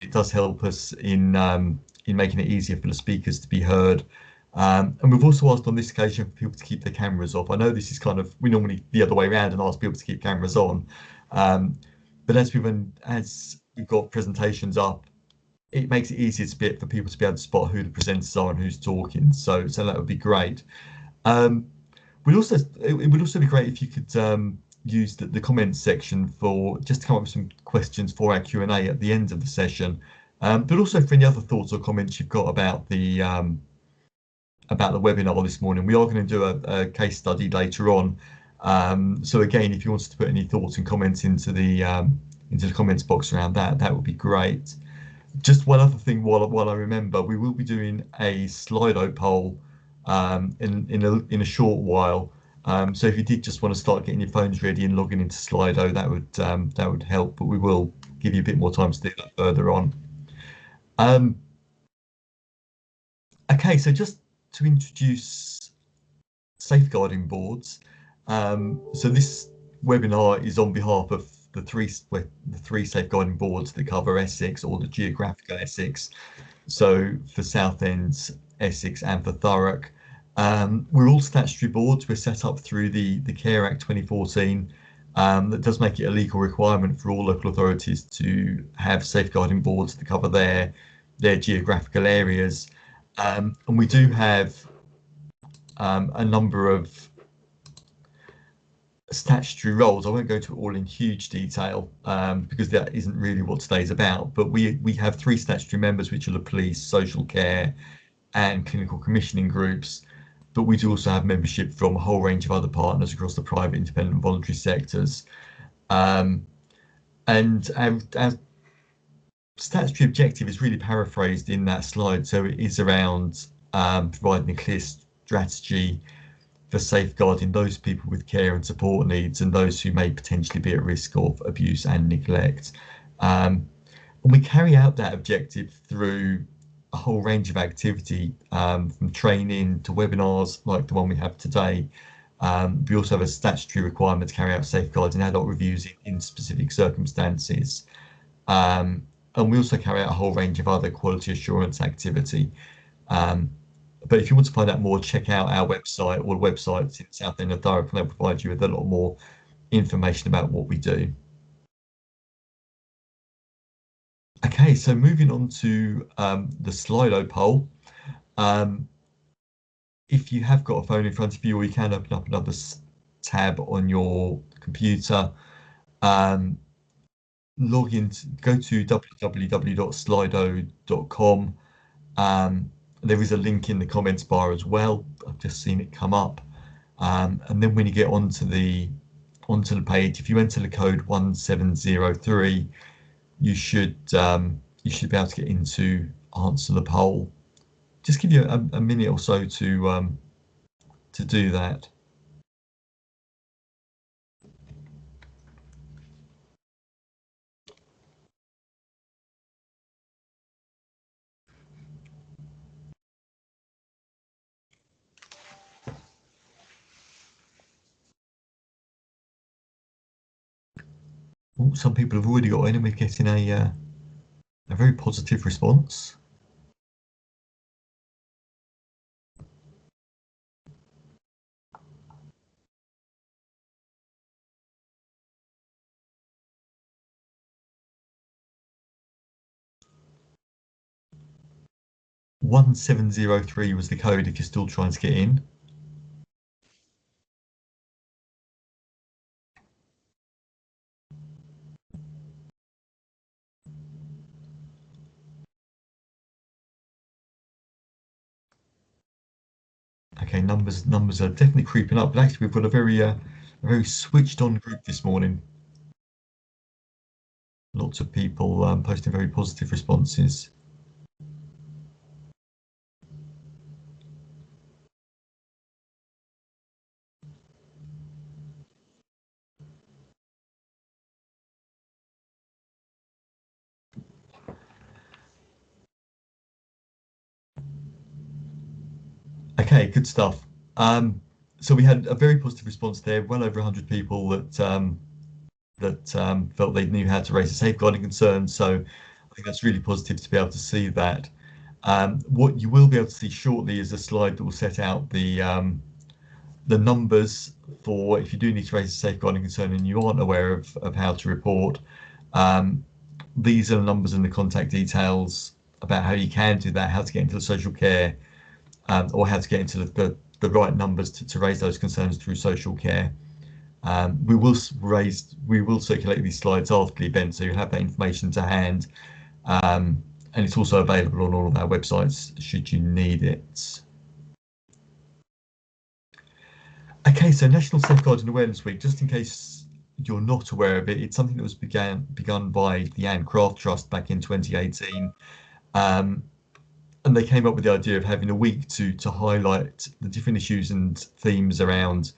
it does help us in making it easier for the speakers to be heard. And we've also asked on this occasion for people to keep their cameras off. I know this is kind of, we normally the other way around and ask people to keep cameras on. But as we've got presentations up, it makes it easier for people to be able to spot who the presenters are and who's talking. So that would be great. It would also be great if you could use the comments section just to come up with some questions for our Q&A at the end of the session, but also for any other thoughts or comments you've got about the webinar this morning. We are going to do a case study later on, so again, if you wanted to put any thoughts and comments into the comments box around that would be great. Just one other thing while I remember, we will be doing a Slido poll in a short while. So if you did just want to start getting your phones ready and logging into Slido, that would help, but we will give you a bit more time to do that further on. Okay, so just to introduce safeguarding boards. So this webinar is on behalf of the three safeguarding boards that cover Essex, or the geographical Essex. So for Southend, Essex, and for Thurrock. We're all statutory boards. We're set up through the Care Act 2014. That does make it a legal requirement for all local authorities to have safeguarding boards to cover their geographical areas. And we do have a number of statutory roles. I won't go into it all in huge detail because that isn't really what today's about, but we have 3 statutory members, which are the police, social care, and clinical commissioning groups. But we do also have membership from a whole range of other partners across the private, independent, and voluntary sectors. And our statutory objective is really paraphrased in that slide. So it is around providing a clear strategy for safeguarding those people with care and support needs and those who may potentially be at risk of abuse and neglect. And we carry out that objective through a whole range of activity, from training to webinars like the one we have today. We also have a statutory requirement to carry out safeguarding adult reviews in specific circumstances. And we also carry out a whole range of other quality assurance activity. But if you want to find out more, check out our website or websites in Southend and Thurrock, and they'll provide you with a lot more information about what we do. Okay, so moving on to the Slido poll. If you have got a phone in front of you, or you can open up another tab on your computer, log in, go to www.slido.com. There is a link in the comments bar as well. I've just seen it come up. And then when you get onto the page, if you enter the code 1703, you should be able to get into answer the poll. Just give you a minute or so to do that. Oh, some people have already got in, and we're getting a very positive response. "1703" was the code if you're still trying to get in. Okay, numbers are definitely creeping up, but actually we've got a very switched on group this morning. Lots of people posting very positive responses. Okay, good stuff. So we had a very positive response there. Well over 100 people that felt they knew how to raise a safeguarding concern. So I think that's really positive to be able to see that. What you will be able to see shortly is a slide that will set out the numbers for if you do need to raise a safeguarding concern and you aren't aware of how to report. These are the numbers and the contact details about how you can do that, how to get into the social care, or how to get into the right numbers to raise those concerns through social care. We will circulate these slides after the event, so you'll have that information to hand. And it's also available on all of our websites should you need it. Okay, so National Safeguarding Awareness Week, just in case you're not aware of it, it's something that was begun by the Anne Craft Trust back in 2018. And they came up with the idea of having a week to highlight the different issues and themes around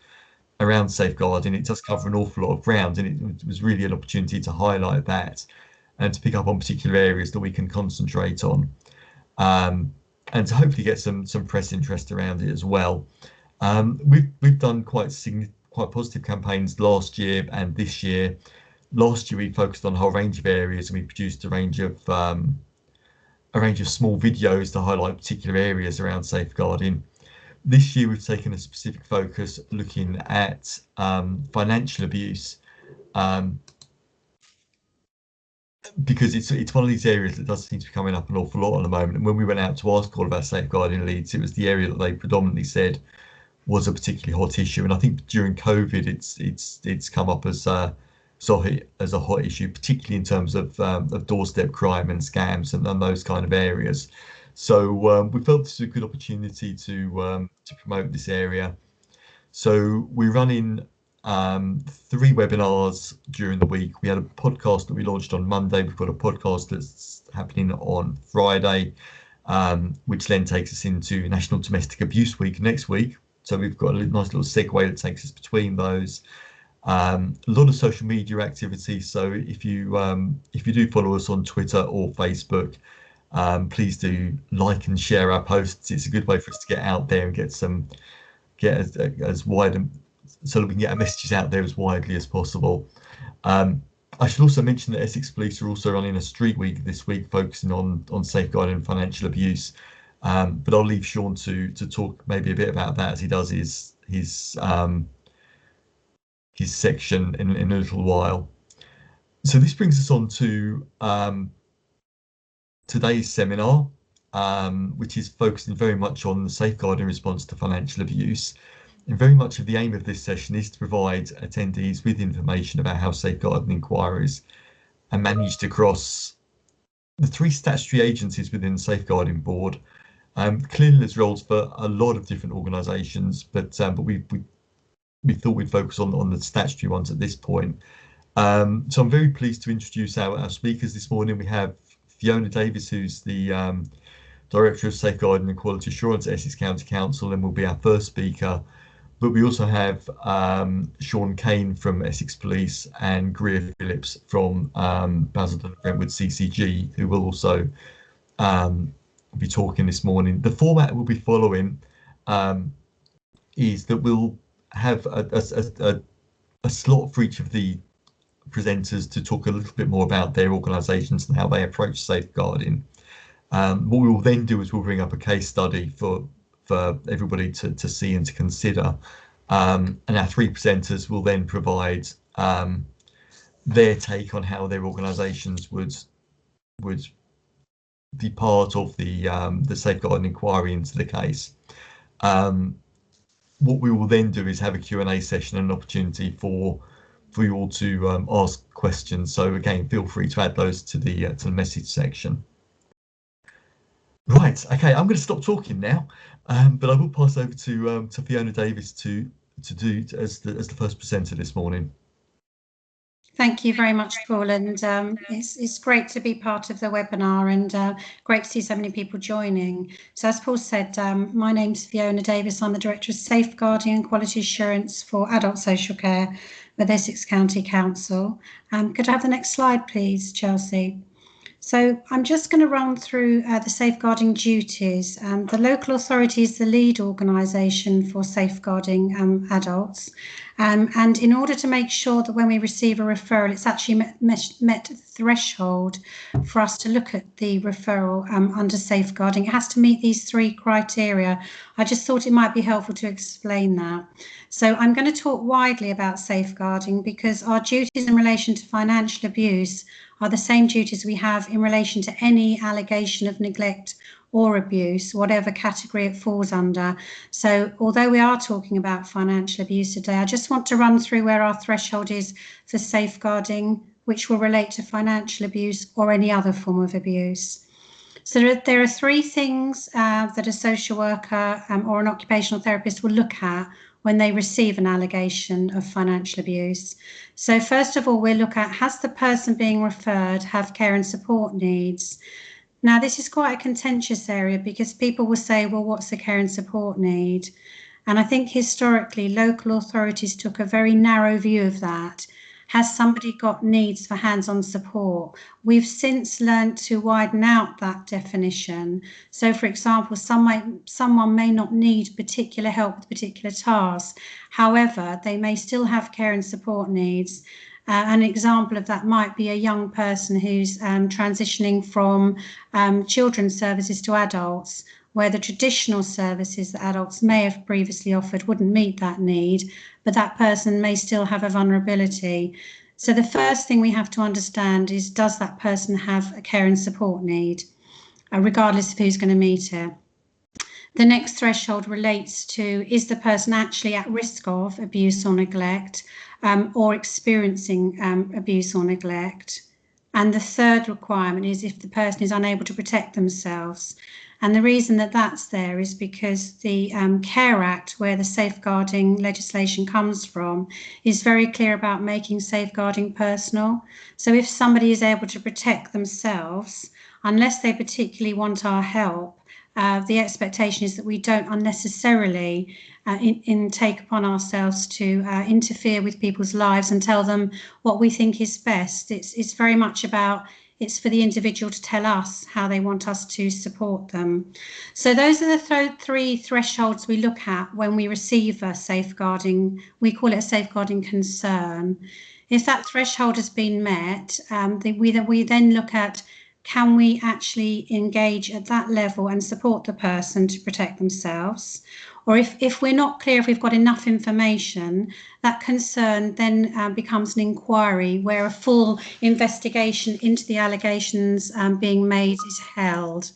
safeguarding. It does cover an awful lot of ground, and it was really an opportunity to highlight that and to pick up on particular areas that we can concentrate on, and to hopefully get some press interest around it as well. We've done quite positive campaigns last year and this year. Last year we focused on a whole range of areas, and we produced a range of small videos to highlight particular areas around safeguarding. This year we've taken a specific focus looking at financial abuse, because it's one of these areas that does seem to be coming up an awful lot at the moment. And when we went out to ask all of our safeguarding leads, it was the area that they predominantly said was a particularly hot issue. And I think during COVID, it's come up as a hot issue, particularly in terms of doorstep crime and scams and those kind of areas. So we felt this was a good opportunity to promote this area. So we're running 3 webinars during the week. We had a podcast that we launched on Monday. We've got a podcast that's happening on Friday, which then takes us into National Domestic Abuse Week next week. So we've got a nice little segue that takes us between those. A lot of social media activity. So if you do follow us on Twitter or Facebook, please do like and share our posts. It's a good way for us to get out there and get as wide and so that we can get our messages out there as widely as possible. I should also mention that Essex Police are also running a street week this week, focusing on safeguarding and financial abuse. But I'll leave Sean to talk maybe a bit about that as he does his section in a little while. So this brings us on to today's seminar, which is focusing very much on the safeguarding response to financial abuse. And very much of the aim of this session is to provide attendees with information about how safeguarding inquiries are managed across the 3 statutory agencies within the Safeguarding Board. Clearly there's roles for a lot of different organisations, but we thought we'd focus on the statutory ones at this point. So I'm very pleased to introduce our speakers this morning. We have Fiona Davis, who's the Director of Safeguarding and Quality Assurance at Essex County Council, and will be our first speaker. But we also have Sean Kane from Essex Police and Greer Phillips from Basildon Brentwood CCG, who will also be talking this morning. The format we'll be following is that we'll have a slot for each of the presenters to talk a little bit more about their organisations and how they approach safeguarding. What we will then do is we'll bring up a case study for everybody to see and to consider, and our 3 presenters will then provide their take on how their organisations would be part of the safeguarding inquiry into the case. What we will then do is have a Q&A session and an opportunity for you all to ask questions. So again, feel free to add those to the message section. Right, okay, I'm going to stop talking now, but I will pass over to Fiona Davis to do as the first presenter this morning. Thank you very much, Paul, and it's great to be part of the webinar, and great to see so many people joining. So as Paul said, my name's Fiona Davis. I'm the Director of Safeguarding and Quality Assurance for Adult Social Care with Essex County Council. Could I have the next slide, please, Chelsea? So I'm just going to run through the safeguarding duties. The local authority is the lead organisation for safeguarding adults, And in order to make sure that when we receive a referral, it's actually met the threshold for us to look at the referral under safeguarding, it has to meet these 3 criteria. I just thought it might be helpful to explain that. So I'm going to talk widely about safeguarding because our duties in relation to financial abuse are the same duties we have in relation to any allegation of neglect or abuse, whatever category it falls under. So although we are talking about financial abuse today, I just want to run through where our threshold is for safeguarding, which will relate to financial abuse or any other form of abuse. So there are 3 things that a social worker or an occupational therapist will look at when they receive an allegation of financial abuse. So first of all, we'll look at, has the person being referred have care and support needs? Now, this is quite a contentious area because people will say, well, what's a care and support need? And I think historically, local authorities took a very narrow view of that. Has somebody got needs for hands-on support? We've since learned to widen out that definition. So, for example, someone may not need particular help with particular tasks. However, they may still have care and support needs. An example of that might be a young person who's transitioning from children's services to adults, where the traditional services that adults may have previously offered wouldn't meet that need, but that person may still have a vulnerability. So the first thing we have to understand is, does that person have a care and support need, regardless of who's going to meet it? The next threshold relates to, is the person actually at risk of abuse or neglect, or experiencing abuse or neglect? And the third requirement is if the person is unable to protect themselves. And the reason that that's there is because the Care Act, where the safeguarding legislation comes from, is very clear about making safeguarding personal. So if somebody is able to protect themselves, unless they particularly want our help, the expectation is that we don't unnecessarily take upon ourselves to interfere with people's lives and tell them what we think is best. It's very much about, it's for the individual to tell us how they want us to support them. So those are the 3 thresholds we look at when we receive a safeguarding. We call it a safeguarding concern. If that threshold has been met, we then look at, can we actually engage at that level and support the person to protect themselves? Or if we're not clear, if we've got enough information, that concern then becomes an inquiry where a full investigation into the allegations being made is held.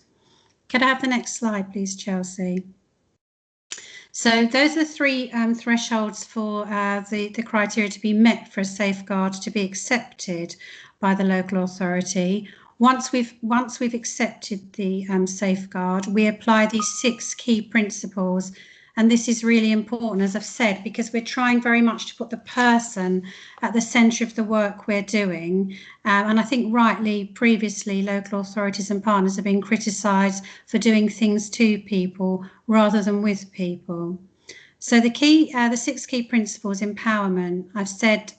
Could I have the next slide, please, Chelsea? So those are the 3 thresholds for the criteria to be met for a safeguard to be accepted by the local authority. Once we've accepted the safeguard, we apply these 6 key principles. And this is really important, as I've said, because we're trying very much to put the person at the centre of the work we're doing. And I think rightly, previously, local authorities and partners have been criticised for doing things to people rather than with people. So the 6 key principles, empowerment, I've said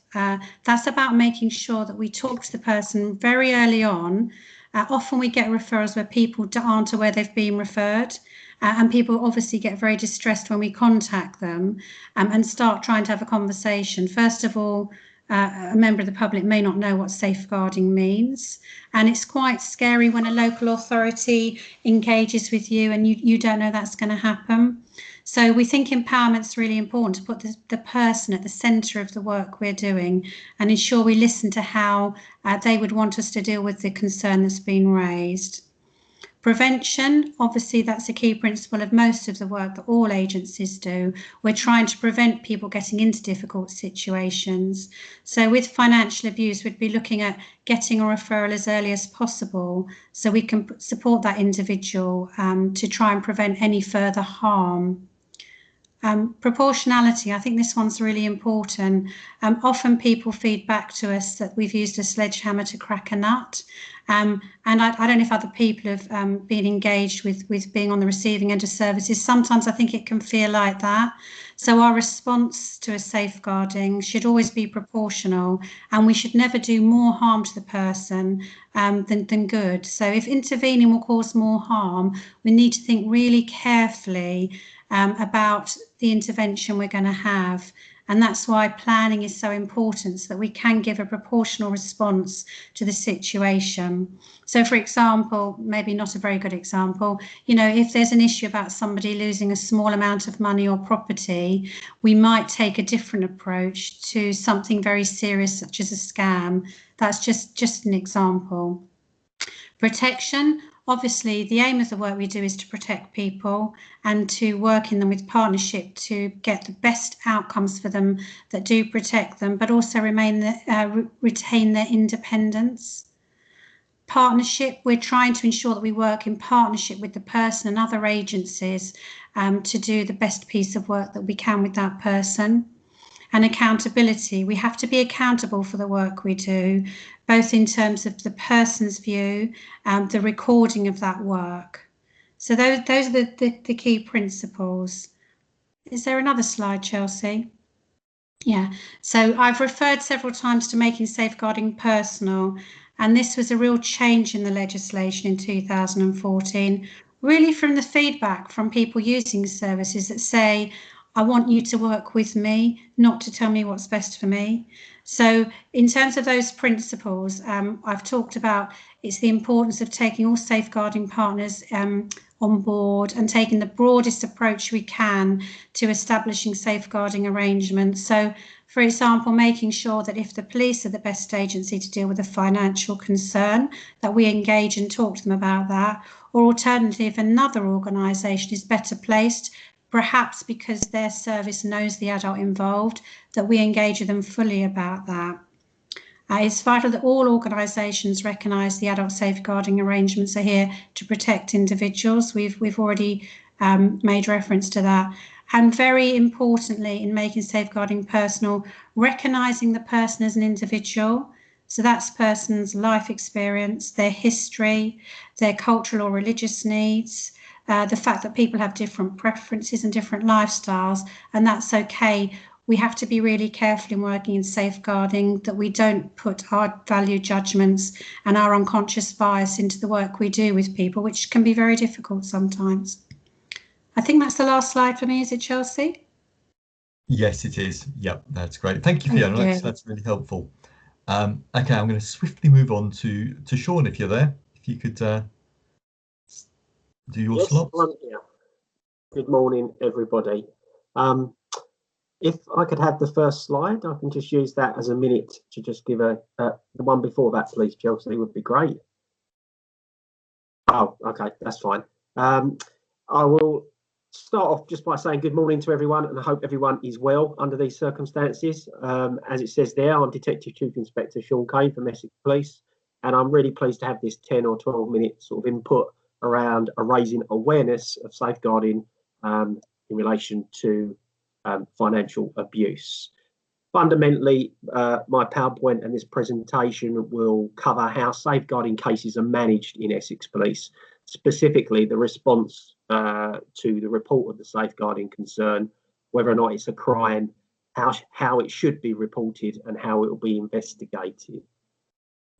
that's about making sure that we talk to the person very early on. Often we get referrals where people aren't aware they've been referred. And people obviously get very distressed when we contact them and start trying to have a conversation. First of all, a member of the public may not know what safeguarding means. And it's quite scary when a local authority engages with you and you don't know that's going to happen. So we think empowerment's really important, to put the person at the centre of the work we're doing and ensure we listen to how they would want us to deal with the concern that's been raised. Prevention, obviously that's a key principle of most of the work that all agencies do. We're trying to prevent people getting into difficult situations. So with financial abuse, we'd be looking at getting a referral as early as possible so we can support that individual to try and prevent any further harm. Proportionality, I think this one's really important. Often people feed back to us that we've used a sledgehammer to crack a nut. And I don't know if other people have been engaged with being on the receiving end of services. Sometimes I think it can feel like that. So our response to a safeguarding should always be proportional, and we should never do more harm to the person than good. So if intervening will cause more harm, we need to think really carefully about the intervention we're going to have. And that's why planning is so important, so that we can give a proportional response to the situation. So, for example, maybe not a very good example, you know, if there's an issue about somebody losing a small amount of money or property, we might take a different approach to something very serious, such as a scam. That's just an example. Protection. Obviously, the aim of the work we do is to protect people and to work in them with partnership to get the best outcomes for them that do protect them, but also retain their independence. Partnership, we're trying to ensure that we work in partnership with the person and other agencies to do the best piece of work that we can with that person. And accountability, we have to be accountable for the work we do, both in terms of the person's view and the recording of that work. So those are the key principles. Is there another slide, Chelsea? Yeah, so I've referred several times to making safeguarding personal, and this was a real change in the legislation in 2014, really from the feedback from people using services that say, I want you to work with me, not to tell me what's best for me. So in terms of those principles, I've talked about it's the importance of taking all safeguarding partners on board and taking the broadest approach we can to establishing safeguarding arrangements. So, for example, making sure that if the police are the best agency to deal with a financial concern, that we engage and talk to them about that, or alternatively, if another organisation is better placed, perhaps because their service knows the adult involved, that we engage with them fully about that. It's vital that all organisations recognise the adult safeguarding arrangements are here to protect individuals. We've already made reference to that. And very importantly, in making safeguarding personal, recognising the person as an individual. So that's person's life experience, their history, their cultural or religious needs, the fact that people have different preferences and different lifestyles, and that's okay. We have to be really careful in working in safeguarding that we don't put our value judgments and our unconscious bias into the work we do with people, which can be very difficult sometimes. I think that's the last slide for me, is it, Chelsea? Yes, it is. Yep, that's great. Thank you, Fiona. That's really helpful. Okay, I'm going to swiftly move on to Sean, if you're there. If you could do your slots. Yeah. Good morning, everybody. If I could have the first slide, I can just use that as a minute to just give the one before that, please, Chelsea, would be great. Oh, okay, that's fine. I will start off just by saying good morning to everyone, and I hope everyone is well under these circumstances. As it says there, I'm Detective Chief Inspector Sean Kane from Essex Police, and I'm really pleased to have this 10 or 12 minute sort of input around raising awareness of safeguarding in relation to financial abuse. Fundamentally, my PowerPoint and this presentation will cover how safeguarding cases are managed in Essex Police, specifically the response to the report of the safeguarding concern, whether or not it's a crime, how it should be reported, and how it will be investigated.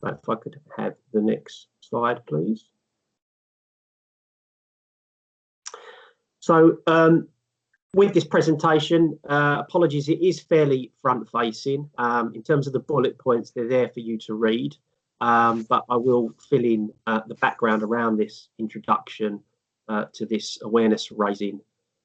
So if I could have the next slide, please. So with this presentation, apologies, it is fairly front-facing. In terms of the bullet points, they're there for you to read, but I will fill in the background around this introduction to this awareness raising.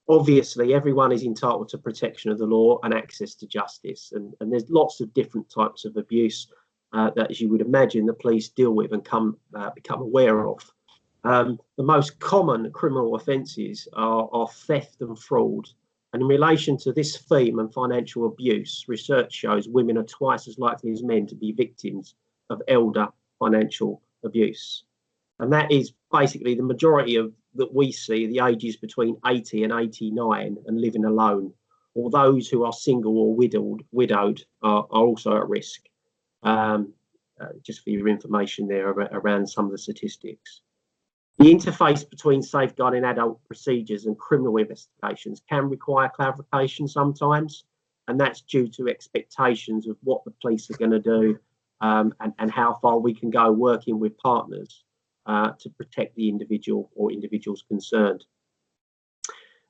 Obviously, everyone is entitled to protection of the law and access to justice, and there's lots of different types of abuse that, as you would imagine, the police deal with and become aware of. The most common criminal offences are theft and fraud. And in relation to this theme and financial abuse, research shows women are twice as likely as men to be victims of elder financial abuse. And that is basically the majority of that we see, the ages between 80 and 89 and living alone, or those who are single or widowed are also at risk. Just for your information there around some of the statistics. The interface between safeguarding adult procedures and criminal investigations can require clarification sometimes, and that's due to expectations of what the police are going to do and how far we can go working with partners to protect the individual or individuals concerned.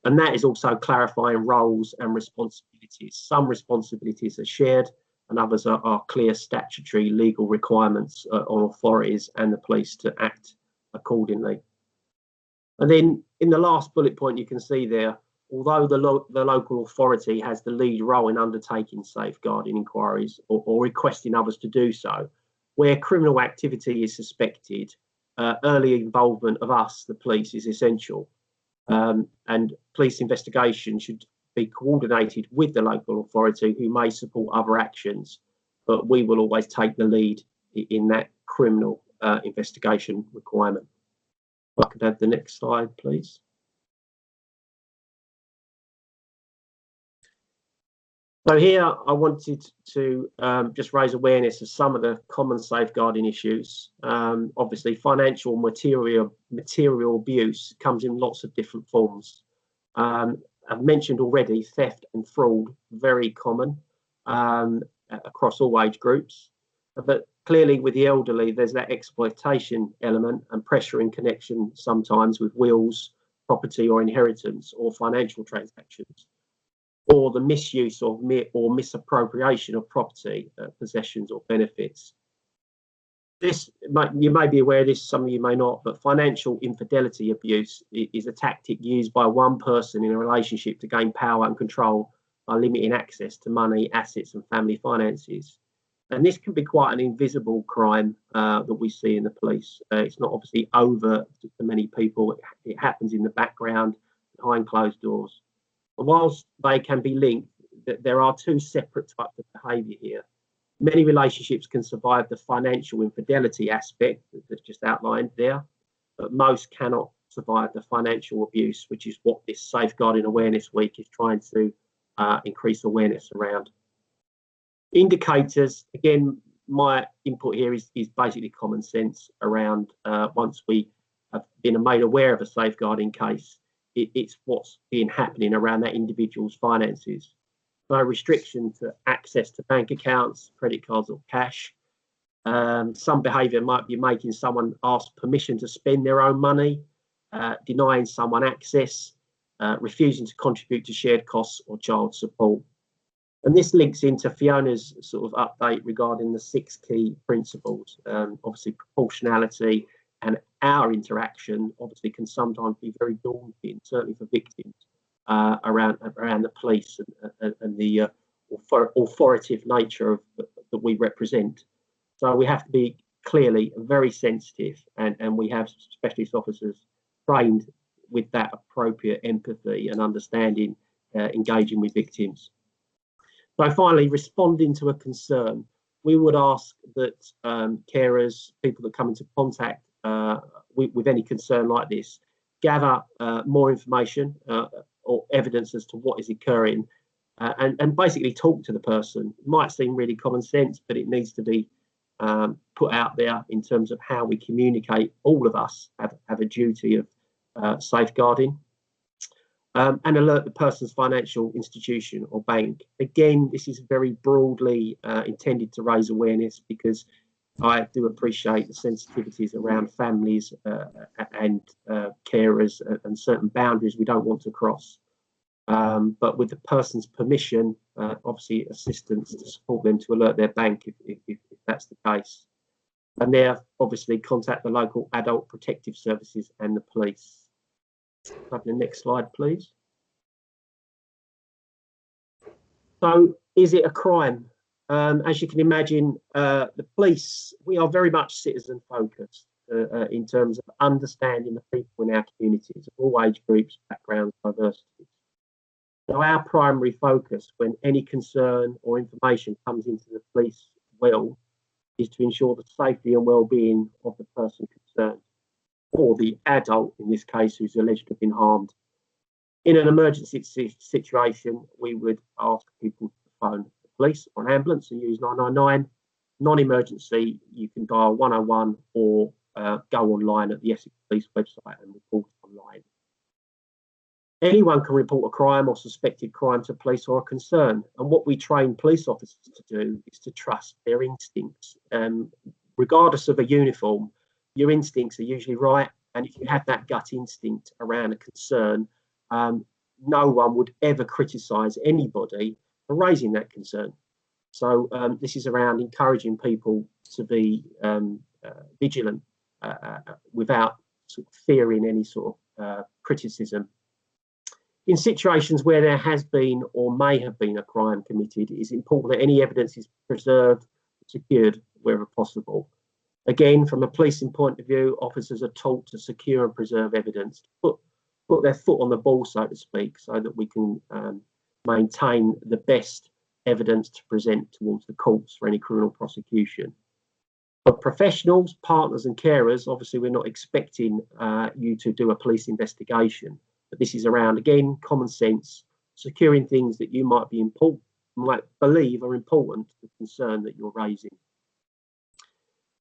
And that is also clarifying roles and responsibilities. Some responsibilities are shared and others are clear statutory legal requirements on authorities and the police to act accordingly. And then in the last bullet point, you can see there, although the local authority has the lead role in undertaking safeguarding inquiries or requesting others to do so, where criminal activity is suspected, early involvement of us, the police, is essential. And police investigation should be coordinated with the local authority who may support other actions, but we will always take the lead in that criminal investigation requirement. If I could have the next slide, please. So here I wanted to just raise awareness of some of the common safeguarding issues. Obviously, financial material abuse comes in lots of different forms. I've mentioned already theft and fraud, very common across all age groups. But clearly with the elderly, there's that exploitation element and pressure in connection sometimes with wills, property or inheritance or financial transactions, or the misuse or misappropriation of property, possessions or benefits. You may be aware of this, some of you may not, but financial infidelity abuse is a tactic used by one person in a relationship to gain power and control by limiting access to money, assets and family finances. And this can be quite an invisible crime that we see in the police. It's not obviously overt to many people. It happens in the background, behind closed doors. And whilst they can be linked, there are two separate types of behaviour here. Many relationships can survive the financial infidelity aspect that's just outlined there, but most cannot survive the financial abuse, which is what this Safeguarding Awareness Week is trying to increase awareness around. Indicators, again, my input here is basically common sense around once we have been made aware of a safeguarding case, it's what's been happening around that individual's finances. No restriction to access to bank accounts, credit cards or cash. Some behaviour might be making someone ask permission to spend their own money, denying someone access, refusing to contribute to shared costs or child support. And this links into Fiona's sort of update regarding the 6 key principles. Obviously, proportionality and our interaction obviously can sometimes be very daunting, certainly for victims, around the police and the authoritative nature of that we represent. So we have to be clearly very sensitive, and we have specialist officers trained with that appropriate empathy and understanding, engaging with victims. So finally, responding to a concern, we would ask that carers, people that come into contact with any concern like this, gather more information or evidence as to what is occurring, and basically talk to the person. It might seem really common sense, but it needs to be put out there in terms of how we communicate. All of us have a duty of safeguarding. And alert the person's financial institution or bank. Again, this is very broadly intended to raise awareness, because I do appreciate the sensitivities around families and carers and certain boundaries we don't want to cross. But with the person's permission, obviously assistance to support them to alert their bank if that's the case. And there, obviously, contact the local adult protective services and the police. Have the next slide, please. So, is it a crime? As you can imagine, the police, we are very much citizen focused in terms of understanding the people in our communities of all age groups, backgrounds, diversity. So our primary focus when any concern or information comes into the police well is to ensure the safety and well-being of the person concerned, or the adult in this case who's alleged to have been harmed. In an emergency situation, we would ask people to phone the police or an ambulance and use 999. Non-emergency, you can dial 101 or go online at the Essex Police website and report online. Anyone can report a crime or suspected crime to police or a concern. And what we train police officers to do is to trust their instincts. Regardless of a uniform, your instincts are usually right. And if you have that gut instinct around a concern, no one would ever criticise anybody for raising that concern. So this is around encouraging people to be vigilant without sort of fearing any sort of criticism. In situations where there has been or may have been a crime committed, it is important that any evidence is preserved, secured wherever possible. Again, from a policing point of view, officers are taught to secure and preserve evidence, to put their foot on the ball, so to speak, so that we can maintain the best evidence to present towards the courts for any criminal prosecution. For professionals, partners and carers, obviously we're not expecting you to do a police investigation, but this is around, again, common sense, securing things that you might believe are important to the concern that you're raising.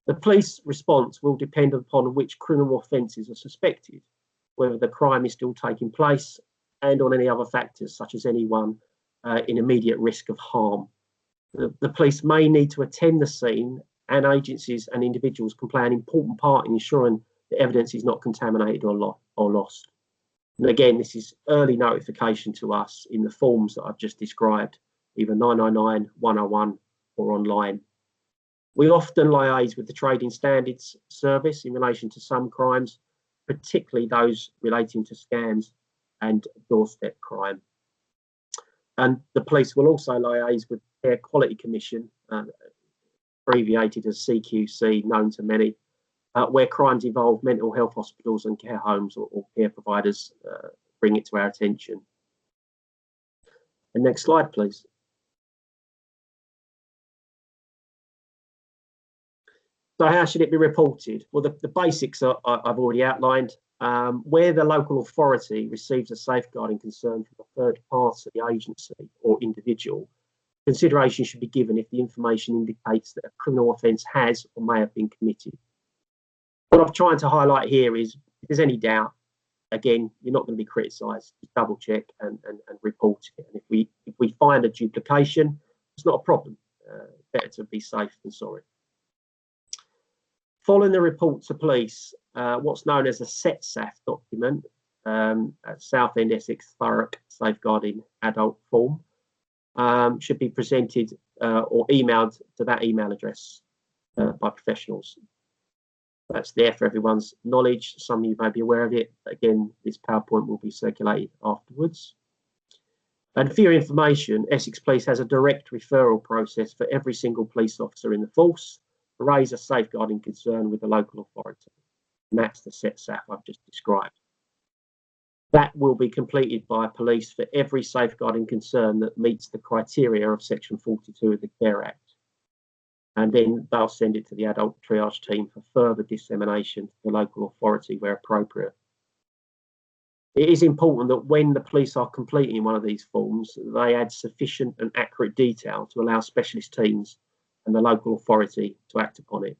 The police response will depend upon which criminal offences are suspected, whether the crime is still taking place, and on any other factors, such as anyone in immediate risk of harm. The police may need to attend the scene, and agencies and individuals can play an important part in ensuring the evidence is not contaminated or lost. And again, this is early notification to us in the forms that I've just described, either 999, 101 or online. We often liaise with the Trading Standards Service in relation to some crimes, particularly those relating to scams and doorstep crime. And the police will also liaise with the Care Quality Commission, abbreviated as CQC, known to many, where crimes involve mental health hospitals and care homes or care providers bring it to our attention. And next slide, please. So how should it be reported? Well, the basics I've already outlined. Where the local authority receives a safeguarding concern from a third party, agency or individual, consideration should be given if the information indicates that a criminal offence has or may have been committed. What I'm trying to highlight here is, if there's any doubt, again, you're not going to be criticised. Just double check and report it. And if we find a duplication, it's not a problem. Better to be safe than sorry. Following the report to police, what's known as a SETSAF document, at Southend, Essex, Thurrock Safeguarding Adult form, should be presented or emailed to that email address by professionals. That's there for everyone's knowledge. Some of you may be aware of it. Again, this PowerPoint will be circulated afterwards. And for your information, Essex Police has a direct referral process for every single police officer in the force to raise a safeguarding concern with the local authority. And that's the SETSAF I've just described. That will be completed by police for every safeguarding concern that meets the criteria of Section 42 of the Care Act. And then they'll send it to the adult triage team for further dissemination to the local authority where appropriate. It is important that when the police are completing one of these forms, they add sufficient and accurate detail to allow specialist teams and the local authority to act upon it.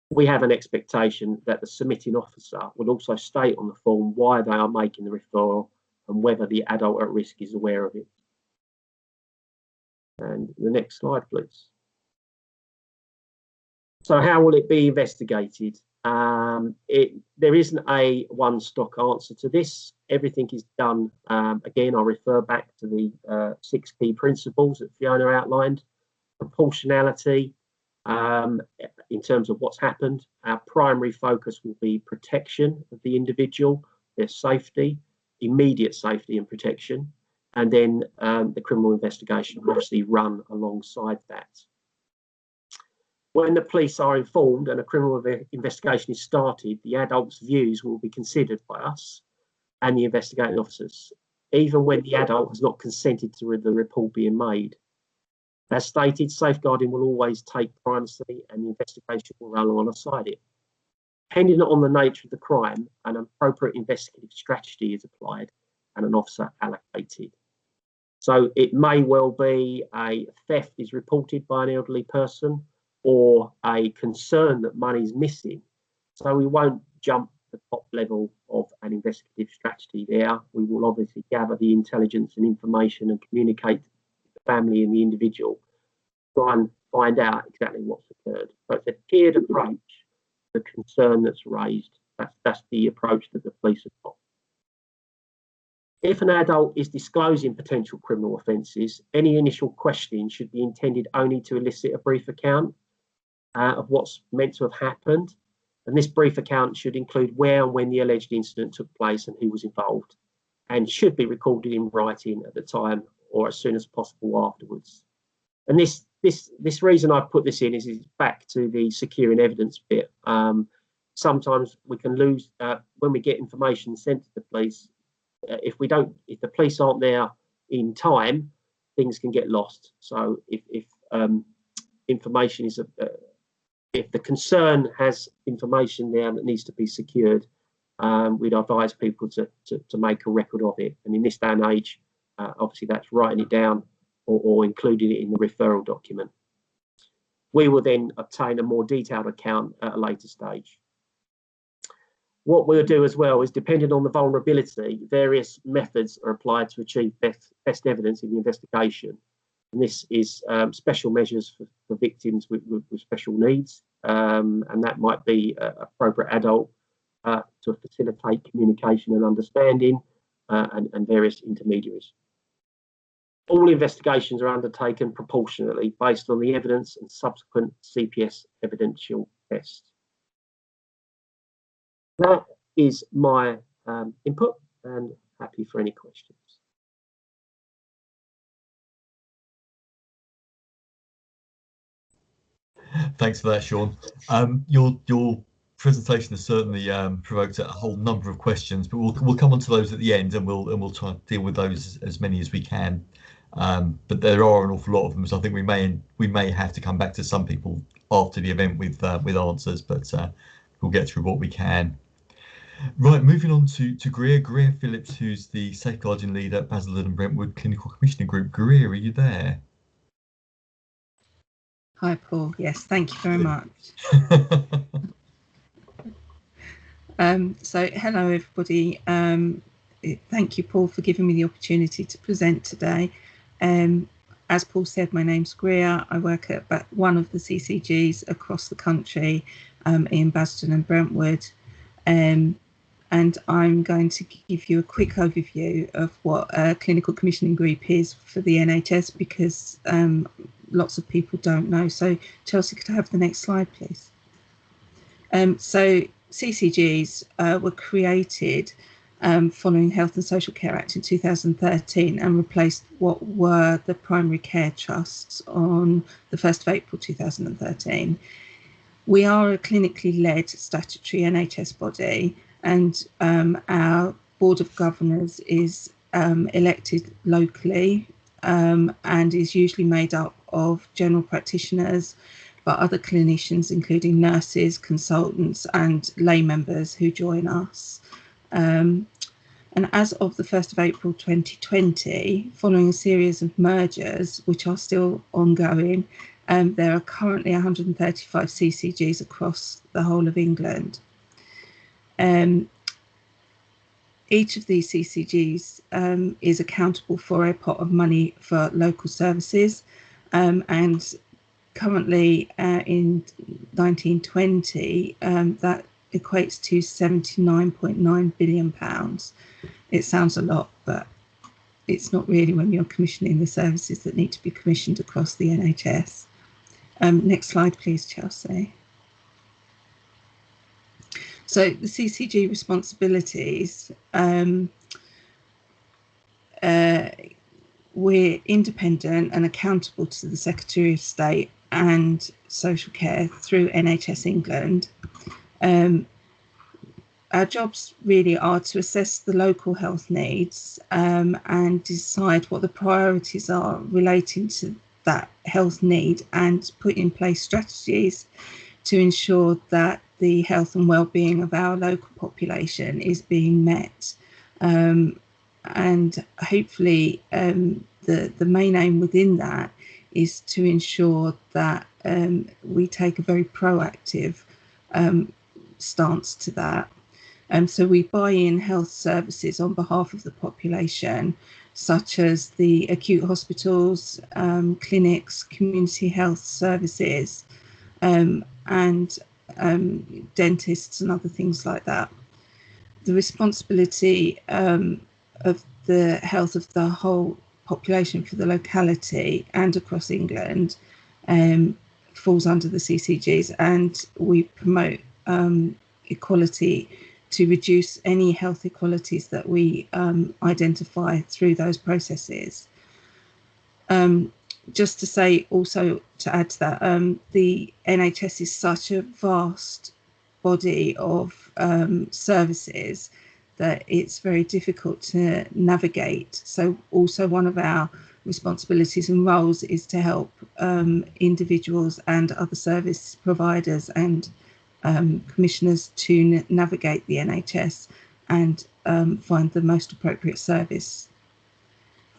We have an expectation that the submitting officer will also state on the form why they are making the referral and whether the adult at risk is aware of it. And the next slide, please. So how will it be investigated? There isn't a one-stock answer to this. Everything is done, again, I'll refer back to the 6 key principles that Fiona outlined. Proportionality, in terms of what's happened. Our primary focus will be protection of the individual, their safety, immediate safety and protection, and then the criminal investigation will obviously run alongside that. When the police are informed and a criminal investigation is started, the adult's views will be considered by us and the investigating officers, even when the adult has not consented to the report being made. As stated, safeguarding will always take primacy and the investigation will run alongside it. Depending on the nature of the crime, an appropriate investigative strategy is applied and an officer allocated. So it may well be a theft is reported by an elderly person or a concern that money is missing. So we won't jump the top level of an investigative strategy there. We will obviously gather the intelligence and information and communicate with the family and the individual, try and find out exactly what's occurred. So it's a tiered approach to the concern that's raised. That's the approach that the police have got. If an adult is disclosing potential criminal offences, any initial questioning should be intended only to elicit a brief account of what's meant to have happened. And this brief account should include where and when the alleged incident took place and who was involved, and should be recorded in writing at the time or as soon as possible afterwards. And this reason I've put this in is back to the securing evidence bit. Sometimes we can lose when we get information sent to the police. If the police aren't there in time, things can get lost. So if information is if the concern has information there that needs to be secured, we'd advise people to make a record of it. And in this day and age, obviously that's writing it down or including it in the referral document. We will then obtain a more detailed account at a later stage. What we'll do as well is, depending on the vulnerability, various methods are applied to achieve best evidence in the investigation. And this is special measures for victims with special needs. And that might be an appropriate adult to facilitate communication and understanding, and various intermediaries. All investigations are undertaken proportionately based on the evidence and subsequent CPS evidential tests. That is my input, and happy for any questions. Thanks for that, Sean. Your presentation has certainly provoked a whole number of questions, but we'll come on to those at the end, and we'll try and deal with those as many as we can. But there are an awful lot of them, so I think we may have to come back to some people after the event with answers, but we'll get through what we can. Right, moving on to Greer Phillips, who's the safeguarding leader at Basildon and Brentwood Clinical Commissioning Group. Greer, are you there? Hi, Paul. Yes, thank you very much. So, hello, everybody. Thank you, Paul, for giving me the opportunity to present today. As Paul said, my name's Greer. I work at one of the CCGs across the country in Basildon and Brentwood. And I'm going to give you a quick overview of what a clinical commissioning group is for the NHS, because lots of people don't know. So Chelsea, could I have the next slide, please? So CCGs were created following Health and Social Care Act in 2013 and replaced what were the primary care trusts on the 1st of April 2013. We are a clinically led statutory NHS body, and our Board of Governors is elected locally and is usually made up of general practitioners, but other clinicians, including nurses, consultants and lay members who join us. And as of the 1st of April 2020, following a series of mergers, which are still ongoing, there are currently 135 CCGs across the whole of England. Each of these CCGs is accountable for a pot of money for local services, and currently in 1920 that equates to £79.9 billion. It sounds a lot, but it's not really when you're commissioning the services that need to be commissioned across the NHS. Next slide, please, Chelsea. So the CCG responsibilities, we're independent and accountable to the Secretary of State and Social Care through NHS England. Our jobs really are to assess the local health needs and decide what the priorities are relating to that health need, and put in place strategies to ensure that the health and well-being of our local population is being met. And hopefully the main aim within that is to ensure that we take a very proactive stance to that. So we buy in health services on behalf of the population, such as the acute hospitals, clinics, community health services, and dentists and other things like that. The responsibility of the health of the whole population for the locality and across England falls under the CCGs, and we promote equality to reduce any health inequalities that we identify through those processes. Just to say, also to add to that, the NHS is such a vast body of services that it's very difficult to navigate. So also one of our responsibilities and roles is to help individuals and other service providers and commissioners to navigate the NHS and find the most appropriate service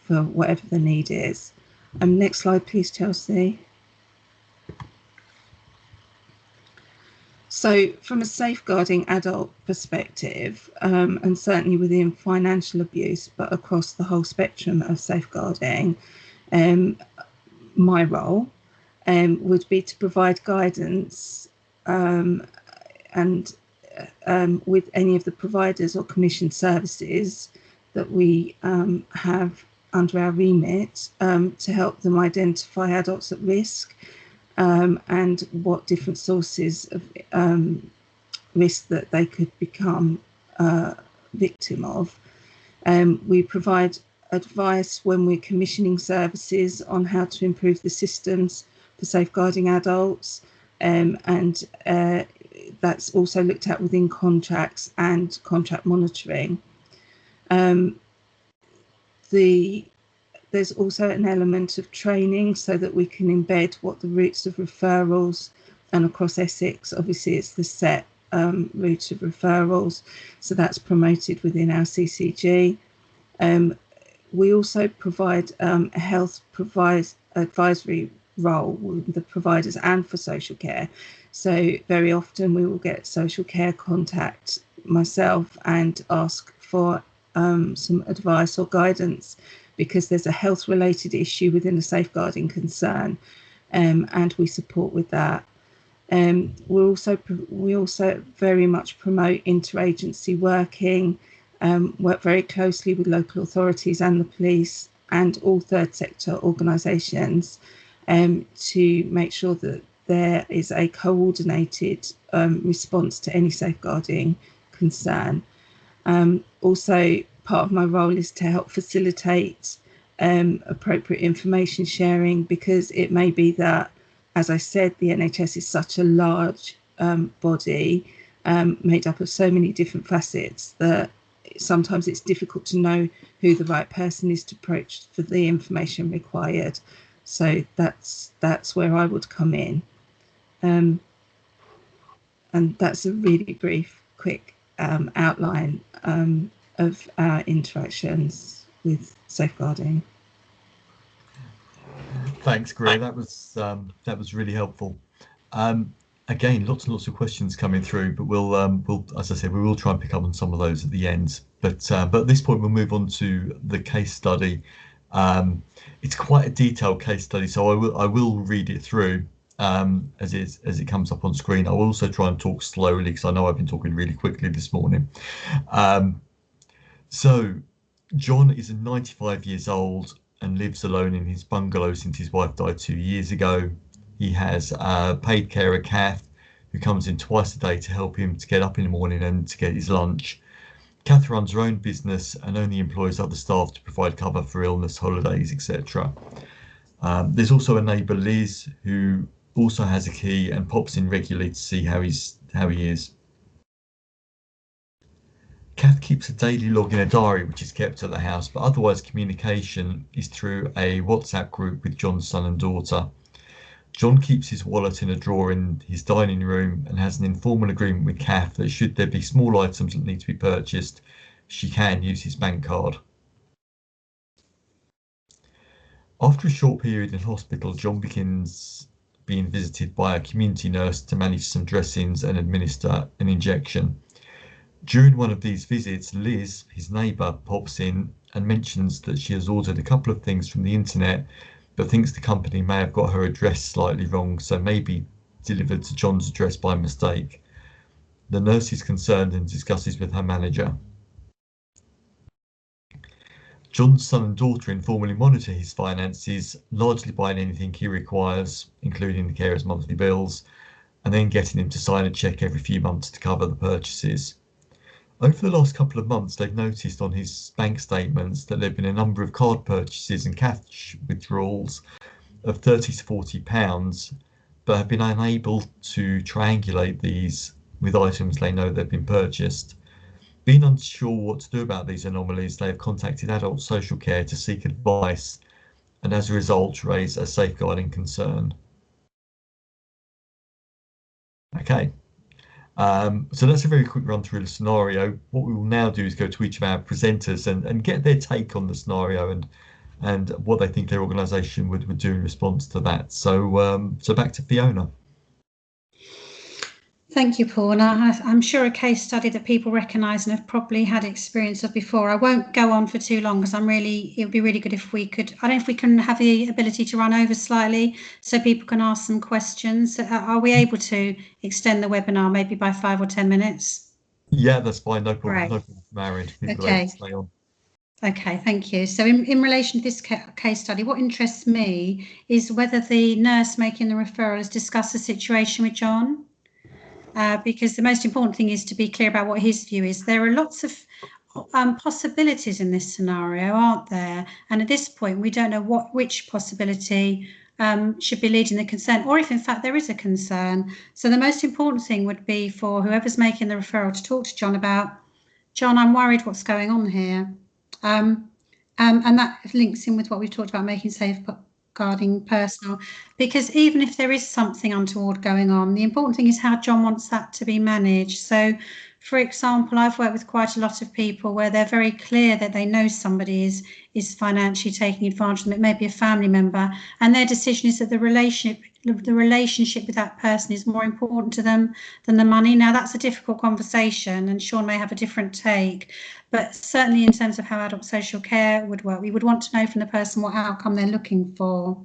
for whatever the need is. Next slide, please, Chelsea. So from a safeguarding adult perspective, and certainly within financial abuse, but across the whole spectrum of safeguarding, my role would be to provide guidance and with any of the providers or commissioned services that we have under our remit to help them identify adults at risk and what different sources of risk that they could become victim of. We provide advice when we're commissioning services on how to improve the systems for safeguarding adults, and that's also looked at within contracts and contract monitoring. There's also an element of training so that we can embed what the routes of referrals, and across Essex, obviously it's the set route of referrals, so that's promoted within our CCG. We also provide a health advisory role with the providers and for social care. So very often we will get social care contact myself and ask for some advice or guidance because there's a health related issue within a safeguarding concern, and we support with that. We also very much promote interagency working, work very closely with local authorities and the police and all third sector organisations to make sure that there is a coordinated response to any safeguarding concern. Also, part of my role is to help facilitate appropriate information sharing, because it may be that, as I said, the NHS is such a large body made up of so many different facets that sometimes it's difficult to know who the right person is to approach for the information required. So that's where I would come in. And that's a really brief, quick outline of our interactions with safeguarding. Thanks, Greer. That was really helpful. Again, lots and lots of questions coming through, but we'll as I said, we will try and pick up on some of those at the end. But at this point, we'll move on to the case study. It's quite a detailed case study, so I will read it through as it comes up on screen. I will also try and talk slowly because I know I've been talking really quickly this morning. So John is 95 years old and lives alone in his bungalow since his wife died 2 years ago. He has a paid carer, Kath, who comes in twice a day to help him to get up in the morning and to get his lunch. Kath runs her own business and only employs other staff to provide cover for illness, holidays, etc. There's also a neighbour, Liz, who also has a key and pops in regularly to see how he is. Kath keeps a daily log in a diary which is kept at the house, but otherwise communication is through a WhatsApp group with John's son and daughter. John keeps his wallet in a drawer in his dining room and has an informal agreement with Kath that should there be small items that need to be purchased, she can use his bank card. After a short period in hospital, John begins being visited by a community nurse to manage some dressings and administer an injection. During one of these visits, Liz, his neighbour, pops in and mentions that she has ordered a couple of things from the internet, but thinks the company may have got her address slightly wrong, so maybe delivered to John's address by mistake. The nurse is concerned and discusses with her manager. John's son and daughter informally monitor his finances, largely buying anything he requires, including the carer's monthly bills, and then getting him to sign a cheque every few months to cover the purchases. Over the last couple of months, they've noticed on his bank statements that there have been a number of card purchases and cash withdrawals of £30 to £40, but have been unable to triangulate these with items they know they've been purchased. Being unsure what to do about these anomalies, they have contacted adult social care to seek advice, and as a result raise a safeguarding concern. Okay. So that's a very quick run through the scenario. What we will now do is go to each of our presenters and get their take on the scenario and what they think their organisation would do in response to that. So so back to Fiona. Thank you, Paul. And I'm sure a case study that people recognise and have probably had experience of before. I won't go on for too long because it would be really good if we could, I don't know if we can have the ability to run over slightly so people can ask some questions. Are we able to extend the webinar maybe by 5 or 10 minutes? Yeah, that's fine. No problem. Right. No problem from our end. People Okay. stay on. Okay, thank you. So in relation to this case study, what interests me is whether the nurse making the referral has discussed the situation with John. Because the most important thing is to be clear about what his view is. There are lots of possibilities in this scenario, aren't there? And at this point, we don't know which possibility should be leading the concern, or if in fact there is a concern. So the most important thing would be for whoever's making the referral to talk to John about, John, I'm worried what's going on here. And that links in with what we've talked about, making safeguarding personal, because even if there is something untoward going on, the important thing is how John wants that to be managed. So, for example, I've worked with quite a lot of people where they're very clear that they know somebody is financially taking advantage of them. It may be a family member, and their decision is that the relationship with that person is more important to them than the money. Now, that's a difficult conversation, and Sean may have a different take, but certainly in terms of how adult social care would work, we would want to know from the person what outcome they're looking for.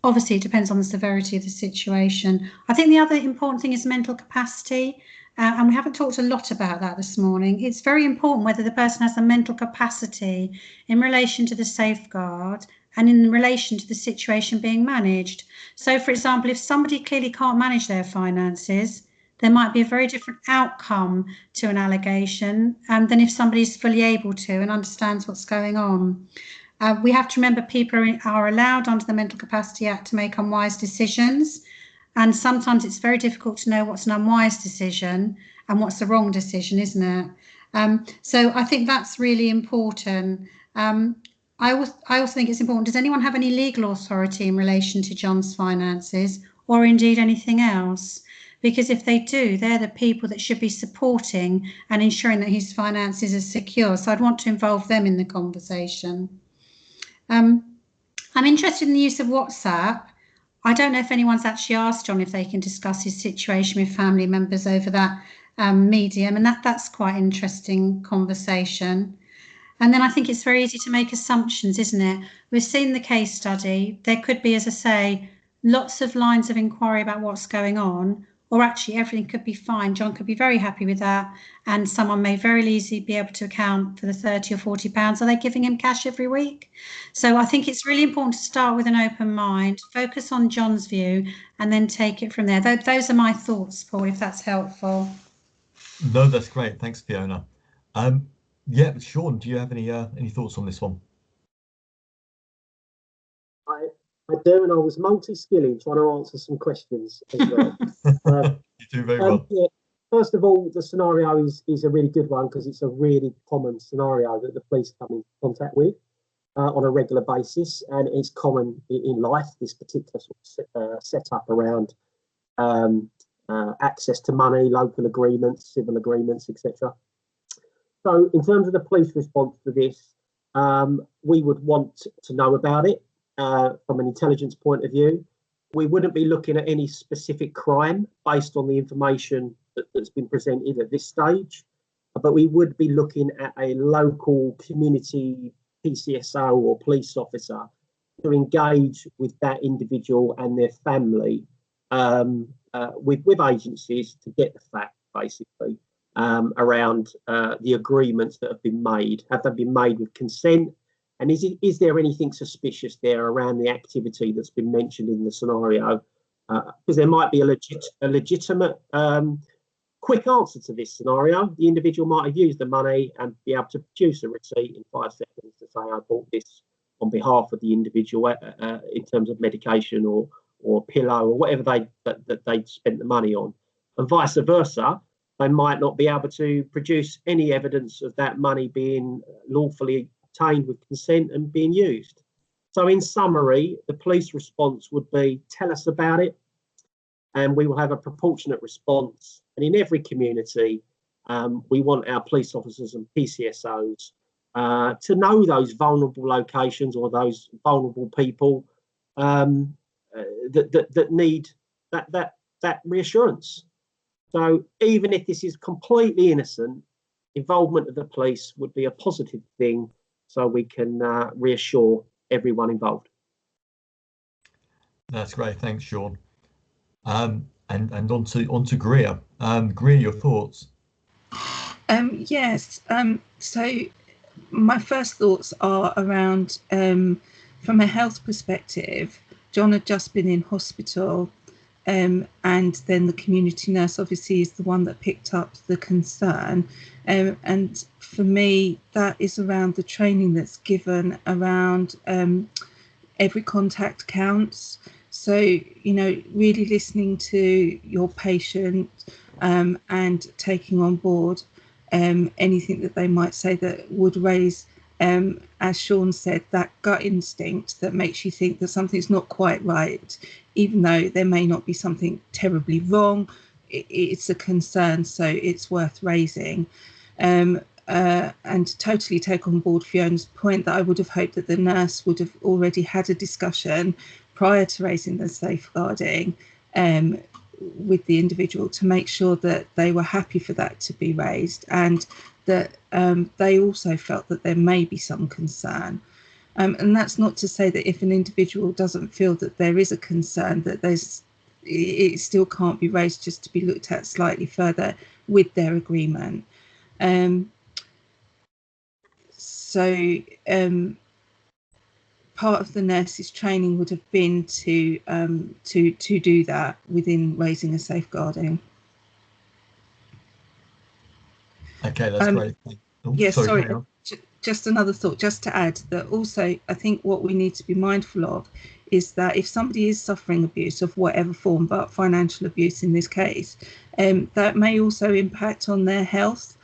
Obviously, it depends on the severity of the situation. I think the other important thing is mental capacity. And we haven't talked a lot about that this morning. It's very important whether the person has the mental capacity in relation to the safeguard and in relation to the situation being managed. So, for example, if somebody clearly can't manage their finances, there might be a very different outcome to an allegation than if somebody's fully able to and understands what's going on. We have to remember people are allowed under the Mental Capacity Act to make unwise decisions. And sometimes it's very difficult to know what's an unwise decision and what's the wrong decision, isn't it? So I think that's really important. I also think it's important. Does anyone have any legal authority in relation to John's finances or indeed anything else? Because if they do, they're the people that should be supporting and ensuring that his finances are secure. So I'd want to involve them in the conversation. I'm interested in the use of WhatsApp. I don't know if anyone's actually asked John if they can discuss his situation with family members over that medium, and that's quite an interesting conversation. And then I think it's very easy to make assumptions, isn't it? We've seen the case study. There could be, as I say, lots of lines of inquiry about what's going on, or actually everything could be fine. John could be very happy with that, and someone may very easily be able to account for the £30 or £40. Are they giving him cash every week? So I think it's really important to start with an open mind, focus on John's view, and then take it from there. Those are my thoughts, Paul, if that's helpful. No, that's great. Thanks, Fiona. Yeah, Sean, do you have any thoughts on this one? I do, and I was multi-skilling trying to answer some questions as well. You do very well. Yeah, first of all, the scenario is a really good one because it's a really common scenario that the police come in contact with on a regular basis, and it's common in life, this particular sort of setup around access to money, local agreements, civil agreements, etc. So in terms of the police response to this, we would want to know about it. From an intelligence point of view, we wouldn't be looking at any specific crime based on the information that's been presented at this stage, but we would be looking at a local community PCSO or police officer to engage with that individual and their family with agencies to get the fact, basically, around the agreements that have been made. Have they been made with consent? And is there anything suspicious there around the activity that's been mentioned in the scenario? Because there might be a legitimate quick answer to this scenario. The individual might have used the money and be able to produce a receipt in 5 seconds to say, I bought this on behalf of the individual in terms of medication or pillow or whatever they'd spent the money on. And vice versa, they might not be able to produce any evidence of that money being lawfully obtained with consent and being used. So in summary, the police response would be, tell us about it, and we will have a proportionate response. And in every community, we want our police officers and PCSOs to know those vulnerable locations or those vulnerable people that need that reassurance. So even if this is completely innocent, involvement of the police would be a positive thing, so we can reassure everyone involved. That's great, thanks, Sean. And on to Greer. Greer, your thoughts? Yes. So my first thoughts are around, from a health perspective, John had just been in hospital, and then the community nurse obviously is the one that picked up the concern. And for me, that is around the training that's given around every contact counts. So, you know, really listening to your patient and taking on board anything that they might say that would raise, as Sean said, that gut instinct that makes you think that something's not quite right, even though there may not be something terribly wrong. It's a concern, so it's worth raising. And totally take on board Fiona's point that I would have hoped that the nurse would have already had a discussion prior to raising the safeguarding with the individual to make sure that they were happy for that to be raised, and that they also felt that there may be some concern. And that's not to say that if an individual doesn't feel that there is a concern, that it still can't be raised, just to be looked at slightly further with their agreement. Part of the nurse's training would have been to do that within raising a safeguarding. Okay, that's great. Oh, yes, sorry. No. Just another thought, just to add that also, I think what we need to be mindful of is that if somebody is suffering abuse of whatever form, but financial abuse in this case, that may also impact on their health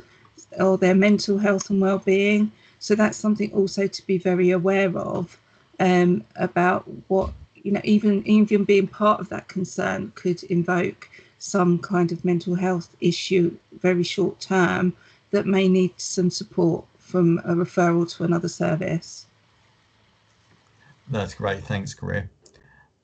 or their mental health and well-being. So that's something also to be very aware of, about what, you know, even being part of that concern could invoke some kind of mental health issue very short term that may need some support from a referral to another service. That's great, thanks, Greer.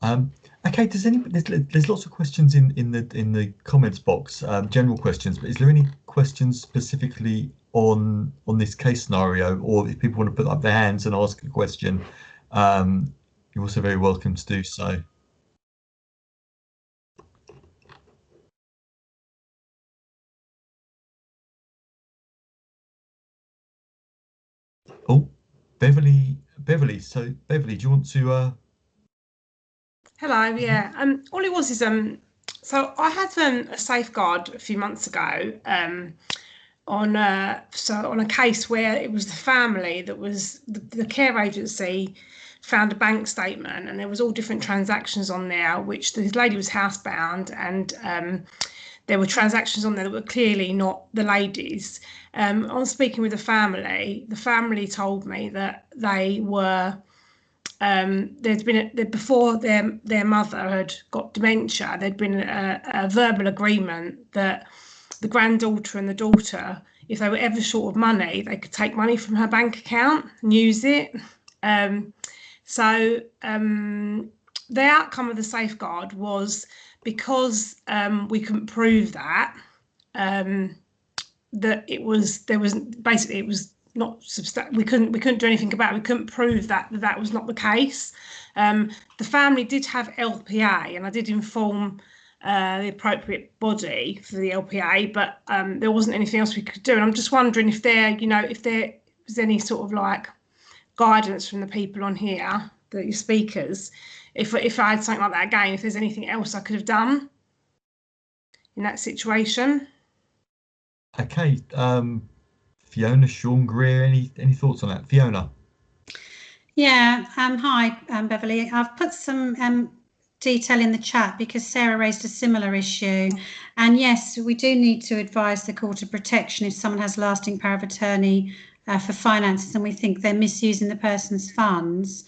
Okay, there's lots of questions in the comments box, general questions, but is there any questions specifically on this case scenario, or if people want to put up their hands and ask a question, you're also very welcome to do so. Oh, Beverly. So Beverly, do you want to? Hello. Yeah. All it was is so I had a safeguard a few months ago on a case where it was the family that was the care agency found a bank statement, and there was all different transactions on there, which the lady was housebound, and there were transactions on there that were clearly not the lady's. On speaking with the family told me that they were there'd been before their mother had got dementia, there'd been a verbal agreement that the granddaughter and the daughter, if they were ever short of money, they could take money from her bank account and use it. So the outcome of the safeguard was, because we couldn't prove that, that it was not we couldn't do anything about it. We couldn't prove that was not the case. The family did have LPA, and I did inform the appropriate body for the LPA, but there wasn't anything else we could do. And I'm just wondering if there was any sort of like guidance from the people on here, your speakers, if I had something like that again, if there's anything else I could have done in that situation. Okay, Fiona, Sean, Greer, any thoughts on that? Fiona? Yeah, hi, Beverly. I've put some detail in the chat because Sarah raised a similar issue. And yes, we do need to advise the Court of Protection if someone has lasting power of attorney for finances and we think they're misusing the person's funds.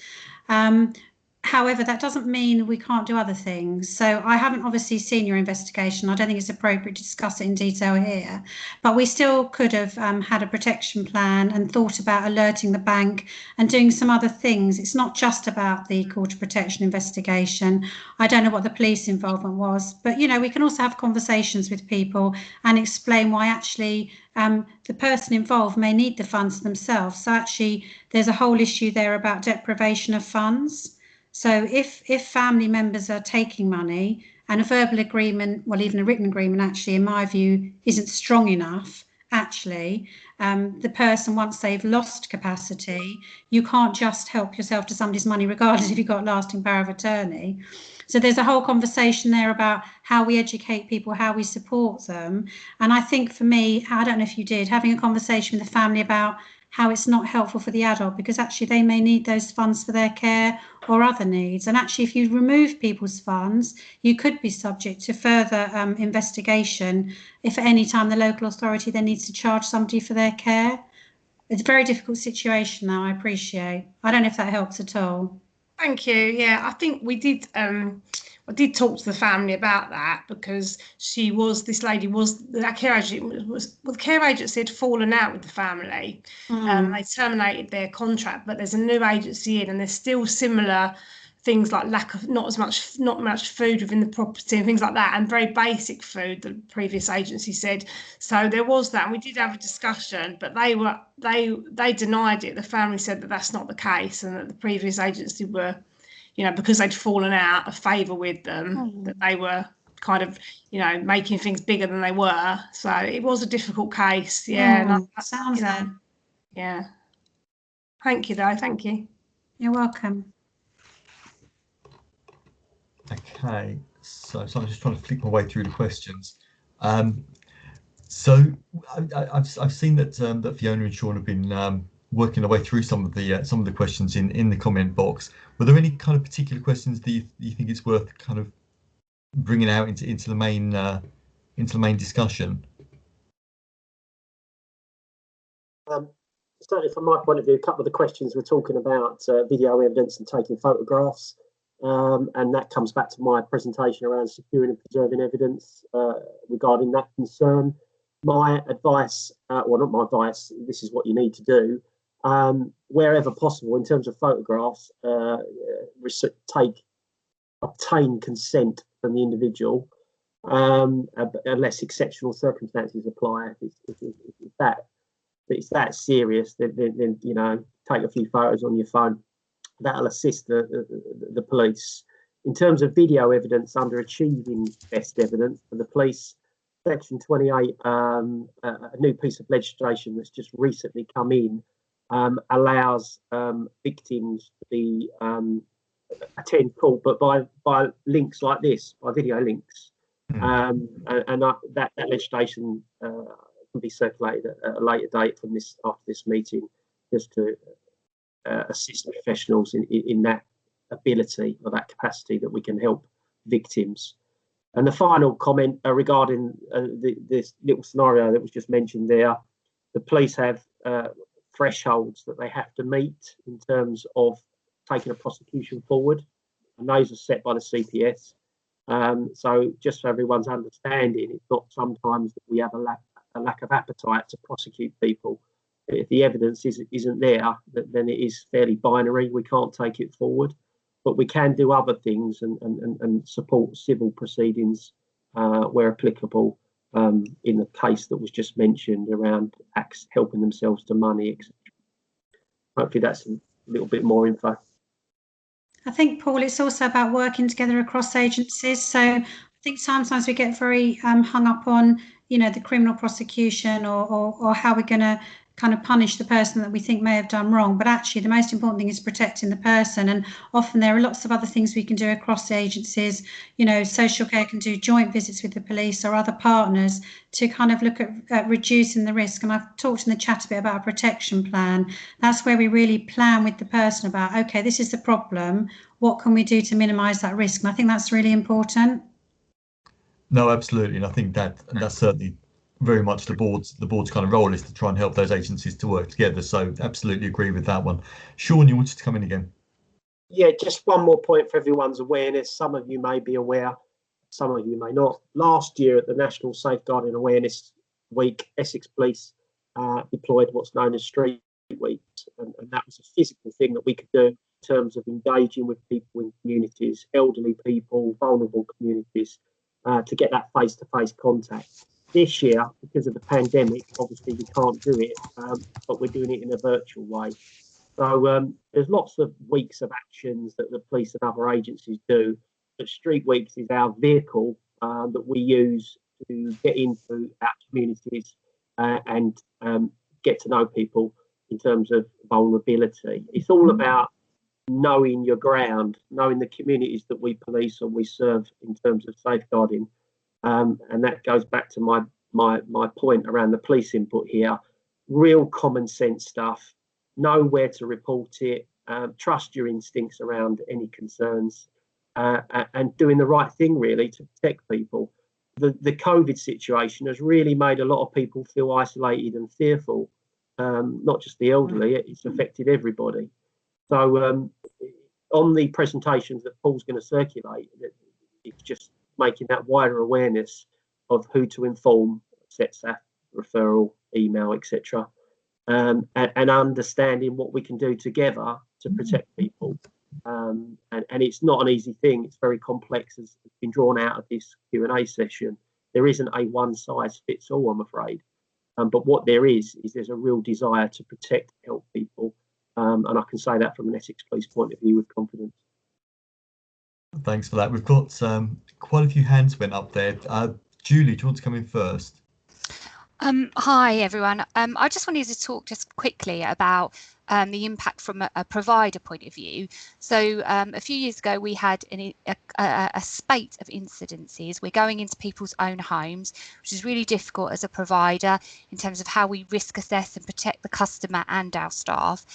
However, that doesn't mean we can't do other things. So I haven't obviously seen your investigation. I don't think it's appropriate to discuss it in detail here, but we still could have had a protection plan and thought about alerting the bank and doing some other things. It's not just about the Court of Protection investigation. I don't know what the police involvement was, but, you know, we can also have conversations with people and explain why actually the person involved may need the funds themselves. So actually, there's a whole issue there about deprivation of funds. So if family members are taking money and a verbal agreement, well, even a written agreement, actually, in my view, isn't strong enough, actually, the person, once they've lost capacity, you can't just help yourself to somebody's money, regardless if you've got lasting power of attorney. So there's a whole conversation there about how we educate people, how we support them. And I think for me, I don't know if you did, having a conversation with the family about how it's not helpful for the adult, because actually they may need those funds for their care or other needs. And actually, if you remove people's funds, you could be subject to further investigation if at any time the local authority then needs to charge somebody for their care. It's a very difficult situation now, I appreciate. I don't know if that helps at all. Thank you. Yeah, I think we did. I did talk to the family about that because this lady was the care agent the care agency had fallen out with the family. They terminated their contract, but there's a new agency in, and there's still similar things like not much food within the property and things like that, and very basic food, the previous agency said. So there was that, and we did have a discussion, but they denied it. The family said that that's not the case, and that the previous agency were, you know, because they'd fallen out of favour with them, that they were kind of, you know, making things bigger than they were. So it was a difficult case. Yeah. Sounds it. Yeah. Thank you, though. Thank you. You're welcome. Okay, so I'm just trying to flick my way through the questions. So I've seen that that Fiona and Sean have been working their way through some of the questions in the comment box. Were there any kind of particular questions that you think it's worth kind of bringing out into the main discussion? Certainly, from my point of view, a couple of the questions we're talking about video evidence and taking photographs. And that comes back to my presentation around securing and preserving evidence regarding that concern. My advice, well, not my advice, this is what you need to do, wherever possible in terms of photographs, obtain consent from the individual, unless exceptional circumstances apply. If it's that serious, then you know, take a few photos on your phone. That'll assist the police. In terms of video evidence under achieving best evidence for the police, Section 28, a new piece of legislation that's just recently come in, allows victims to be attend court, but by links like this, by video links, and that legislation can be circulated at a later date from after this meeting, just to assist professionals in that ability or that capacity that we can help victims. And the final comment regarding this little scenario that was just mentioned there, the police have thresholds that they have to meet in terms of taking a prosecution forward, and those are set by the CPS. So just for everyone's understanding, it's not sometimes that we have a lack of appetite to prosecute people. If the evidence isn't there, then it is fairly binary. We can't take it forward, but we can do other things and support civil proceedings where applicable, in the case that was just mentioned around helping themselves to money, etc. Hopefully that's a little bit more info. I think, Paul, it's also about working together across agencies. So I think sometimes we get very hung up on, you know, the criminal prosecution or how we're going to kind of punish the person that we think may have done wrong, but actually the most important thing is protecting the person. And often there are lots of other things we can do across the agencies. You know, social care can do joint visits with the police or other partners to kind of look at reducing the risk. And I've talked in the chat a bit about a protection plan. That's where we really plan with the person about, okay, this is the problem, what can we do to minimise that risk? And I think that's really important. No, absolutely, and I think that's certainly very much the board's kind of role, is to try and help those agencies to work together. So absolutely agree with that one. Sean, you wanted to come in again? Yeah, just one more point for everyone's awareness. Some of you may be aware, some of you may not. Last year at the National Safeguarding Awareness Week, Essex Police deployed what's known as Street Weeks, and that was a physical thing that we could do in terms of engaging with people in communities, elderly people, vulnerable communities, to get that face-to-face contact. This year, because of the pandemic, obviously we can't do it, but we're doing it in a virtual way. So there's lots of weeks of actions that the police and other agencies do, but Street Weeks is our vehicle that we use to get into our communities and get to know people in terms of vulnerability. It's all about knowing your ground, knowing the communities that we police and we serve in terms of safeguarding. And that goes back to my point around the police input here. Real common sense stuff. Know where to report it. Trust your instincts around any concerns, and doing the right thing really to protect people. The COVID situation has really made a lot of people feel isolated and fearful. Not just the elderly; it's affected everybody. So on the presentations that Paul's going to circulate, it's just making that wider awareness of who to inform, SETSAF, referral, email, etc., and understanding what we can do together to protect people. And it's not an easy thing. It's very complex, as has been drawn out of this Q&A session. There isn't a one-size-fits-all, I'm afraid. But what there is there's a real desire to protect and help people. And I can say that from an Essex Police point of view with confidence. Thanks for that. We've got quite a few hands went up there. Julie, do you want to come in first? Hi, everyone. I just wanted to talk just quickly about the impact from a provider point of view. So a few years ago, we had a spate of incidences. We're going into people's own homes, which is really difficult as a provider in terms of how we risk assess and protect the customer and our staff.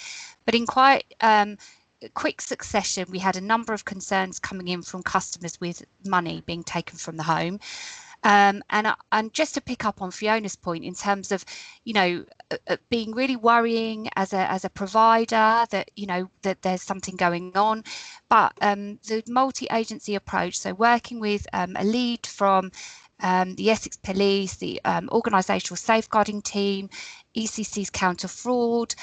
But in quite quick succession, we had a number of concerns coming in from customers with money being taken from the home. And just to pick up on Fiona's point in terms of, you know, being really worrying as a provider that, you know, that there's something going on, but the multi-agency approach, so working with a lead from the Essex Police, the organisational safeguarding team, ECC's counter fraud,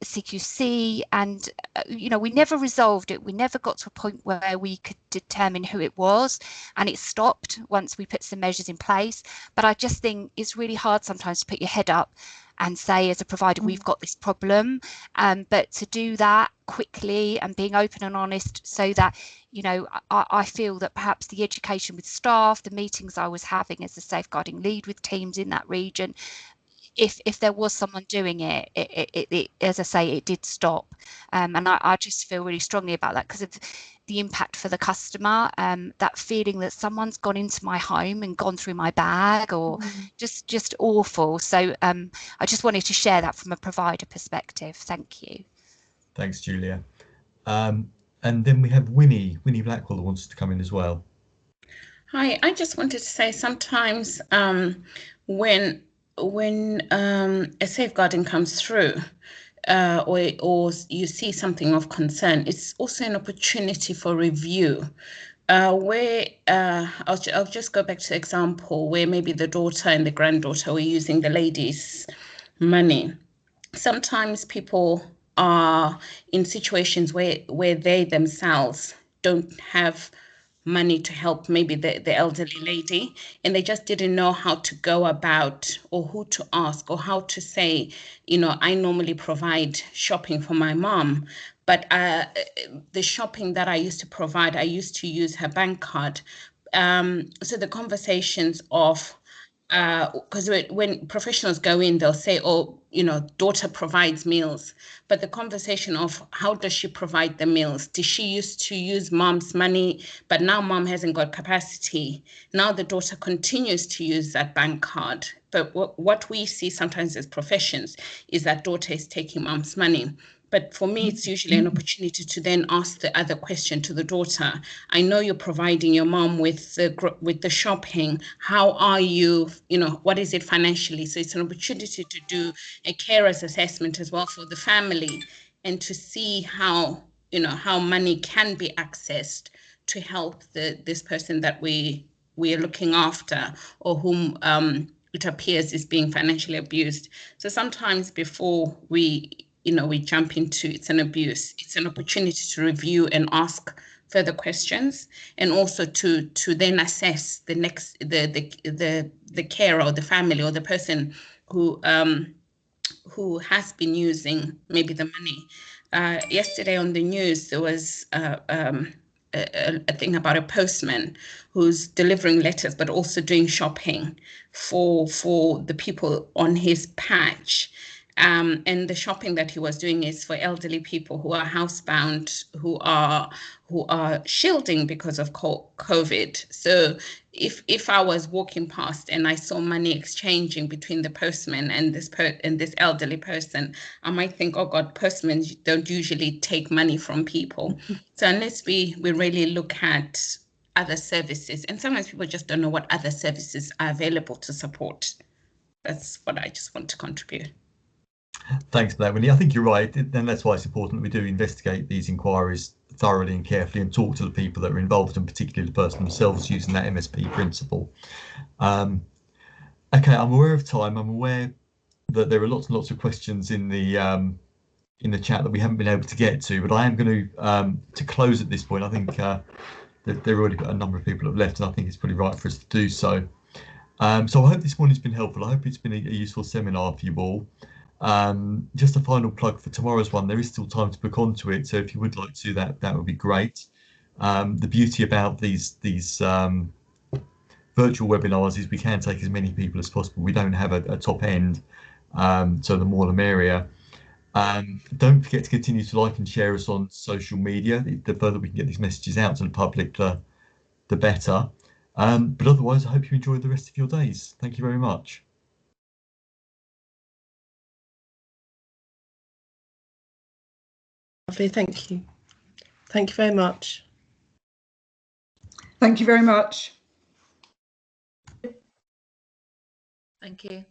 CQC, and you know, we never resolved it. We never got to a point where we could determine who it was, and it stopped once we put some measures in place. But I just think it's really hard sometimes to put your head up and say, as a provider, we've got this problem, but to do that quickly and being open and honest, so that, you know, I feel that perhaps the education with staff, the meetings I was having as a safeguarding lead with teams in that region, if there was someone doing it, as I say, it did stop. And I just feel really strongly about that because of the impact for the customer, that feeling that someone's gone into my home and gone through my bag, or just awful. So I just wanted to share that from a provider perspective. Thank you. Thanks, Julia. And then we have Winnie Blackwell, who wants to come in as well. Hi, I just wanted to say sometimes when a safeguarding comes through, or you see something of concern, it's also an opportunity for review. Where I'll just go back to the example where maybe the daughter and the granddaughter were using the lady's money. Sometimes people are in situations where they themselves don't have money to help maybe the elderly lady, and they just didn't know how to go about, or who to ask, or how to say, you know, I normally provide shopping for my mom, but the shopping that I used to provide, I used to use her bank card. So the conversations of because when professionals go in, they'll say, oh, you know, daughter provides meals. But the conversation of how does she provide the meals? Did she used to use mom's money, but now mom hasn't got capacity? Now the daughter continues to use that bank card. But what we see sometimes as professions is that daughter is taking mom's money. But for me, it's usually an opportunity to then ask the other question to the daughter. I know you're providing your mom with the shopping. How are you? You know, what is it financially? So it's an opportunity to do a carer's assessment as well for the family, and to see how, you know, how money can be accessed to help this person that we are looking after, or whom it appears is being financially abused. So sometimes before we jump into it's an abuse, it's an opportunity to review and ask further questions, and also to then assess the next the carer or the family or the person who has been using maybe the money. Yesterday on the news there was a thing about a postman who's delivering letters but also doing shopping for the people on his patch. And the shopping that he was doing is for elderly people who are housebound, who are shielding because of COVID. So if I was walking past and I saw money exchanging between the postman and this elderly person, I might think, oh God, postmen don't usually take money from people. So unless we really look at other services, and sometimes people just don't know what other services are available to support. That's what I just want to contribute. Thanks for that, Winnie. I think you're right, and that's why it's important that we do investigate these inquiries thoroughly and carefully and talk to the people that are involved, and particularly the person themselves using that MSP principle. Okay, I'm aware of time. I'm aware that there are lots and lots of questions in the chat that we haven't been able to get to, but I am going to close at this point. I think that there are already a number of people have left, and I think it's pretty right for us to do so. So I hope this morning's been helpful. I hope it's been a useful seminar for you all. Just a final plug for tomorrow's one. There is still time to book onto it, so if you would like to, that would be great. The beauty about these virtual webinars is we can take as many people as possible. We don't have a top end, so the more the merrier. Don't forget to continue to like and share us on social media. The further we can get these messages out to the public, the better. But otherwise, I hope you enjoy the rest of your days. Thank you very much. Lovely, thank you. Thank you very much. Thank you very much. Thank you.